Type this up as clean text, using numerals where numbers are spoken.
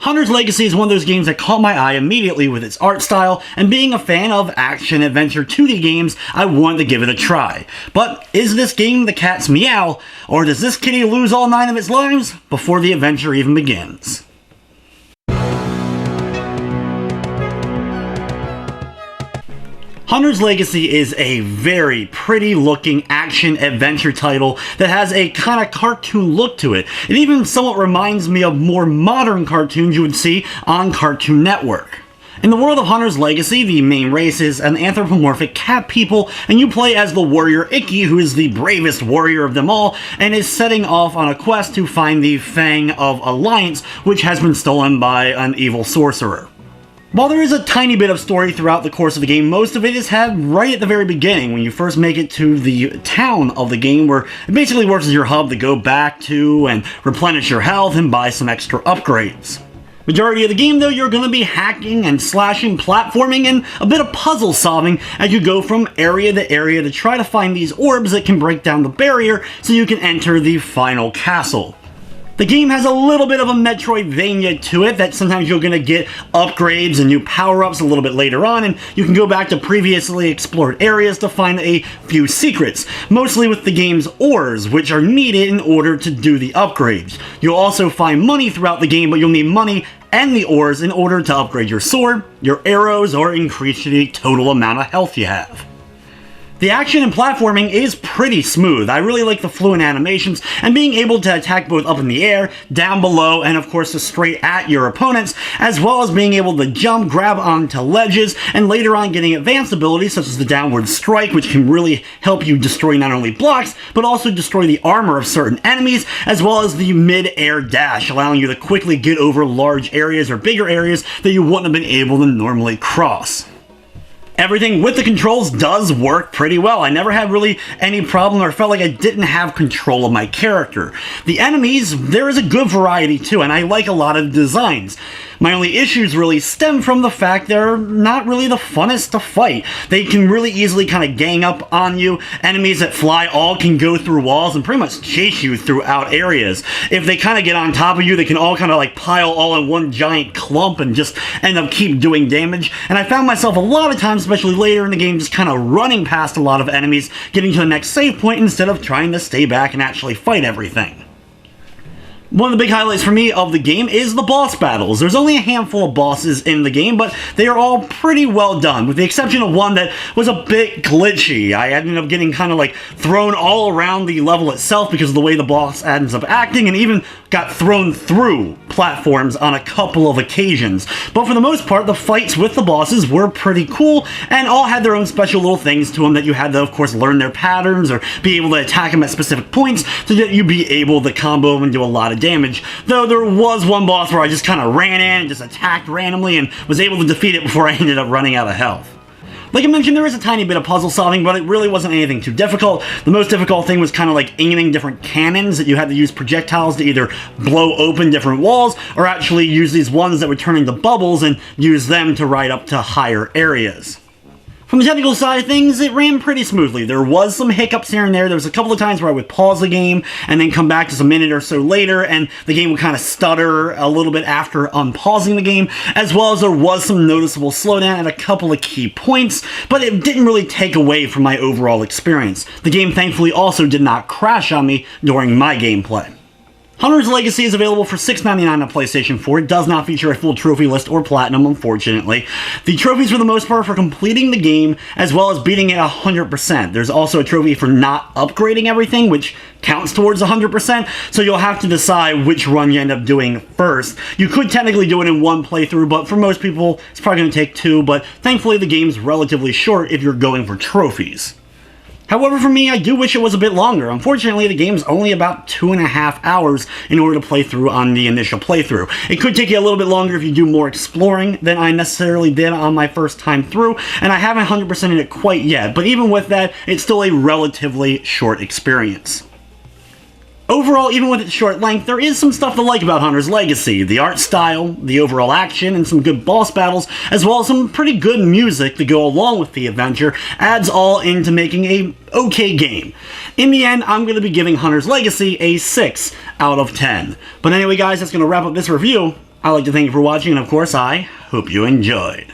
Hunter's Legacy is one of those games that caught my eye immediately with its art style, and being a fan of action-adventure 2D games, I wanted to give it a try. But is this game the cat's meow, or does this kitty lose all 9 of its lives before the adventure even begins? Hunter's Legacy is a very pretty looking action-adventure title that has a kind of cartoon look to it. It even somewhat reminds me of more modern cartoons you would see on Cartoon Network. In the world of Hunter's Legacy, the main race is an anthropomorphic cat people, and you play as the warrior Icky, who is the bravest warrior of them all, and is setting off on a quest to find the Fang of Alliance, which has been stolen by an evil sorcerer. While there is a tiny bit of story throughout the course of the game, most of it is had right at the very beginning when you first make it to the town of the game, where it basically works as your hub to go back to and replenish your health and buy some extra upgrades. Majority of the game though, you're going to be hacking and slashing, platforming, and a bit of puzzle solving as you go from area to area to try to find these orbs that can break down the barrier so you can enter the final castle. The game has a little bit of a Metroidvania to it, that sometimes you're going to get upgrades and new power-ups a little bit later on, and you can go back to previously explored areas to find a few secrets, mostly with the game's ores, which are needed in order to do the upgrades. You'll also find money throughout the game, but you'll need money and the ores in order to upgrade your sword, your arrows, or increase the total amount of health you have. The action and platforming is pretty smooth. I really like the fluent animations and being able to attack both up in the air, down below, and of course straight at your opponents, as well as being able to jump, grab onto ledges, and later on getting advanced abilities such as the downward strike, which can really help you destroy not only blocks, but also destroy the armor of certain enemies, as well as the mid-air dash, allowing you to quickly get over large areas or bigger areas that you wouldn't have been able to normally cross. Everything with the controls does work pretty well. I never had really any problem or felt like I didn't have control of my character. The enemies, there is a good variety too, and I like a lot of designs. My only issues really stem from the fact they're not really the funnest to fight. They can really easily kind of gang up on you. Enemies that fly all can go through walls and pretty much chase you throughout areas. If they kind of get on top of you, they can all kind of like pile all in one giant clump and just end up keep doing damage. And I found myself a lot of times, especially later in the game, just kind of running past a lot of enemies, getting to the next save point instead of trying to stay back and actually fight everything. One of the big highlights for me of the game is the boss battles. There's only a handful of bosses in the game, but they are all pretty well done, with the exception of one that was a bit glitchy. I ended up getting kind of like thrown all around the level itself because of the way the boss ends up acting, and even got thrown through platforms on a couple of occasions. But for the most part, the fights with the bosses were pretty cool, and all had their own special little things to them that you had to, of course, learn their patterns or be able to attack them at specific points so that you'd be able to combo them and do a lot of damage. Though there was one boss where I just kind of ran in and just attacked randomly and was able to defeat it before I ended up running out of health. Like I mentioned, there is a tiny bit of puzzle solving, but it really wasn't anything too difficult. The most difficult thing was kind of like aiming different cannons that you had to use projectiles to either blow open different walls or actually use these ones that would turn into bubbles and use them to ride up to higher areas. From the technical side of things, it ran pretty smoothly. There was some hiccups here and there. There was a couple of times where I would pause the game and then come back just a minute or so later, and the game would kind of stutter a little bit after unpausing the game, as well as there was some noticeable slowdown at a couple of key points, but it didn't really take away from my overall experience. The game thankfully also did not crash on me during my gameplay. Hunter's Legacy is available for $6.99 on PlayStation 4. It does not feature a full trophy list or platinum, unfortunately. The trophies, for the most part, for completing the game, as well as beating it 100%. There's also a trophy for not upgrading everything, which counts towards 100%, so you'll have to decide which run you end up doing first. You could technically do it in one playthrough, but for most people, it's probably going to take two, but thankfully the game's relatively short if you're going for trophies. However, for me, I do wish it was a bit longer. Unfortunately, the game's only about 2.5 hours in order to play through on the initial playthrough. It could take you a little bit longer if you do more exploring than I necessarily did on my first time through, and I haven't 100%ed it quite yet, but even with that, it's still a relatively short experience. Overall, even with its short length, there is some stuff to like about Hunter's Legacy. The art style, the overall action, and some good boss battles, as well as some pretty good music to go along with the adventure, adds all into making a okay game. In the end, I'm going to be giving Hunter's Legacy a 6 out of 10. But anyway guys, that's going to wrap up this review. I'd like to thank you for watching, and of course, I hope you enjoyed.